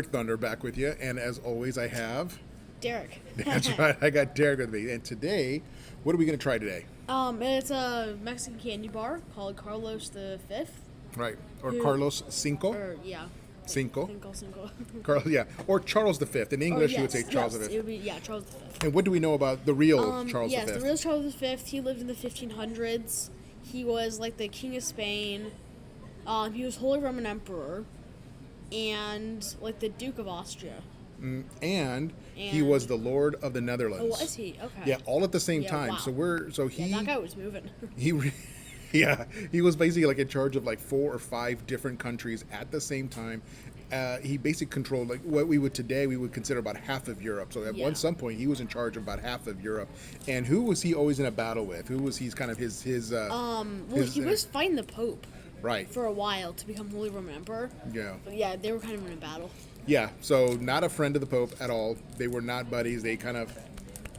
Rick Thunder back with you, and as always, I have. Derek. That's right, I got Derek with me. And today, what are we going to try today? It's a Mexican candy bar called Carlos the Fifth. Right, or Carlos Cinco. Or yeah. Cinco. Cinco. Yeah, or Charles V. In English, you would say Charles yes, V. It would be Charles the Fifth. And what do we know about the real Charles Yes, V? the real Charles the Fifth. He lived in the 1500s. He was like the king of Spain. He was Holy Roman Emperor, and like the Duke of Austria. And he was the Lord of the Netherlands. Oh, was he? Okay. Yeah, all at the same time. Wow. That guy was moving. He was basically like in charge of like 4 or 5 different countries at the same time. He basically controlled like what we would consider about half of Europe. So at some point he was in charge of about half of Europe. And who was he always in a battle with? Who was he's kind of his he was fighting the Pope. Right. For a while to become Holy Roman Emperor. Yeah. But yeah, they were kind of in a battle. Yeah, so not a friend of the Pope at all. They were not buddies. They kind of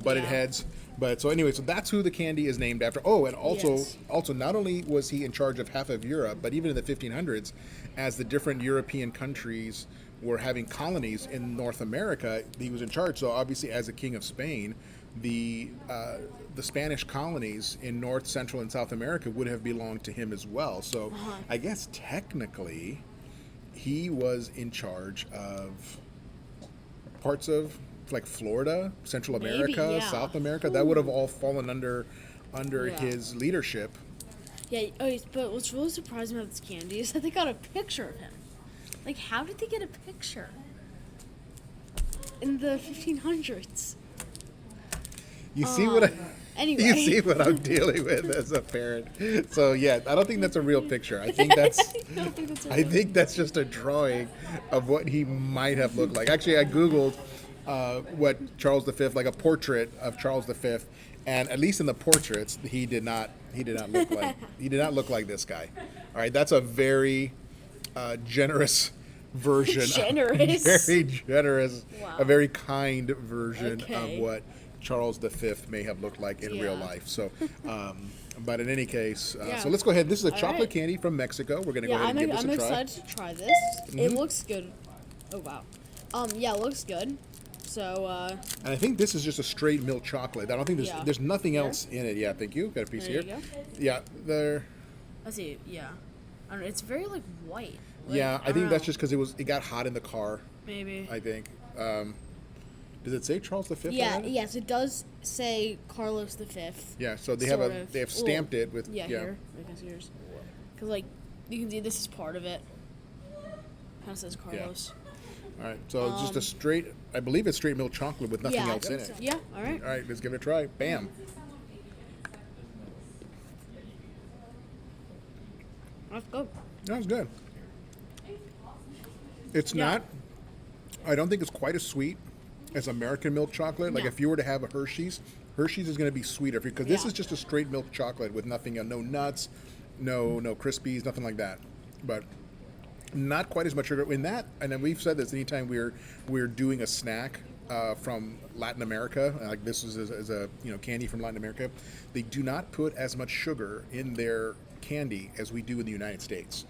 butted heads. But so anyway, so that's who the candy is named after. Oh, and also not only was he in charge of half of Europe, but even in the 1500s, as the different European countries were having colonies in North America, he was in charge. So obviously, as a king of Spain, the Spanish colonies in North, Central, and South America would have belonged to him as well. So I guess technically, he was in charge of parts of like Florida, Central America, South America. That would have all fallen under his leadership. Yeah, but what's really surprising about this candy is that they got a picture of him. Like, how did they get a picture in the 1500s? You see what Anyway. You see what I'm dealing with as a parent. So yeah, I don't think that's a real picture. I think that's I think that's just a drawing of what he might have looked like. Actually, I googled what Charles V, like a portrait of Charles V, and at least in the portraits, he did not look like this guy. All right, that's a very generous version. Very generous. Wow. A very kind version of what Charles V may have looked like in real life. So, but in any case, so let's go ahead. This is a chocolate candy from Mexico. We're going to go ahead and give this a try. I'm excited to try this. It looks good. Oh, wow. Yeah, it looks good. So, and I think this is just a straight milk chocolate. I don't think there's nothing else in it. Yeah, thank you. Got a piece here. There you go. Yeah, there. Let's see. Yeah. I don't know. It's very, like, white. Like, yeah, I think that's just because it got hot in the car. Maybe. I think. Does it say Charles V? Yeah, yes, it does say Carlos V. Yeah, so they have stamped it with here. I guess yours. Because like you can see this is part of it. Kind of says Carlos. Yeah. All right, so it's just a straight. I believe it's straight milk chocolate with nothing else in it. Yeah. All right. All right, let's give it a try. Bam. Let's go. That was good. It's not. I don't think it's quite as sweet as American milk chocolate. Like if you were to have a Hershey's is going to be sweeter because this is just a straight milk chocolate with nothing, no nuts, no Crispies, nothing like that. But not quite as much sugar in that. And then we've said this anytime we're doing a snack from Latin America, like this is a candy from Latin America, they do not put as much sugar in their candy as we do in the United States.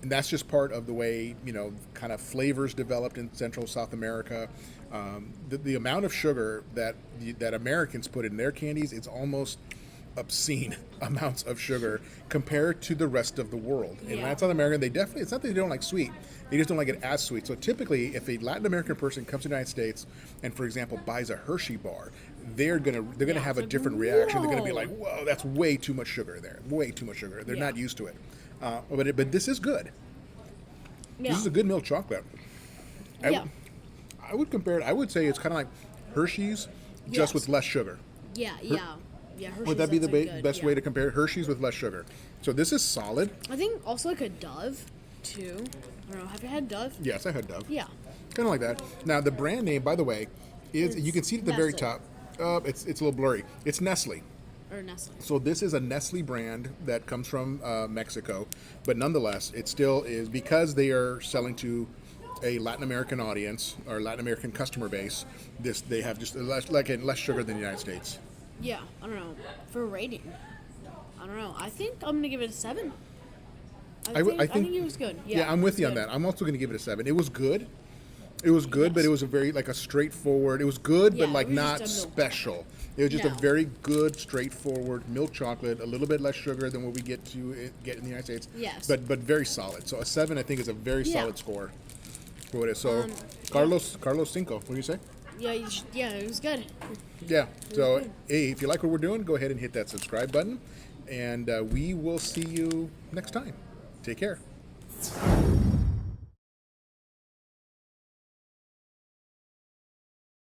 And that's just part of the way, kind of flavors developed in Central South America. The amount of sugar that Americans put in their candies, it's almost obscene amounts of sugar compared to the rest of the world. And that's Latin American. It's not that they don't like sweet. They just don't like it as sweet. So typically, if a Latin American person comes to the United States and, for example, buys a Hershey bar, they're gonna have a different reaction. They're gonna be like, "Whoa, that's way too much sugar there. Way too much sugar." They're not used to it. But this is good. Yeah. This is a good milk chocolate. I would compare it. I would say it's kind of like Hershey's, just with less sugar. Yeah. Hershey's, would that be the best way to compare Hershey's with less sugar? So this is solid. I think also like a Dove, too. I don't know. Have you had Dove? Yes, I had Dove. Yeah. Kind of like that. Now the brand name, by the way, is you can see it at the very top. It's a little blurry. It's Nestlé. Or Nestlé. So this is a Nestlé brand that comes from Mexico, but nonetheless, it still is because they are selling to a Latin American audience or Latin American customer base. They have just less sugar than the United States. Yeah, I don't know. For a rating, I don't know. I think I'm gonna give it a 7. I think it was good. Yeah, I'm with you on that. I'm also going to give it a 7. It was good. It was good, but it was a very like a straightforward. It was good, Yeah, but like it was not just a milk special. It was just a No. very good, straightforward milk chocolate. A little bit less sugar than what we get in the United States. Yes. But very solid. So a 7, I think, is a very Yeah. solid score for what it is. So Yeah. Carlos Cinco. What do you say? Yeah, yeah, it was good. Yeah. So hey, if you like what we're doing, go ahead and hit that subscribe button, and we will see you next time. Take care.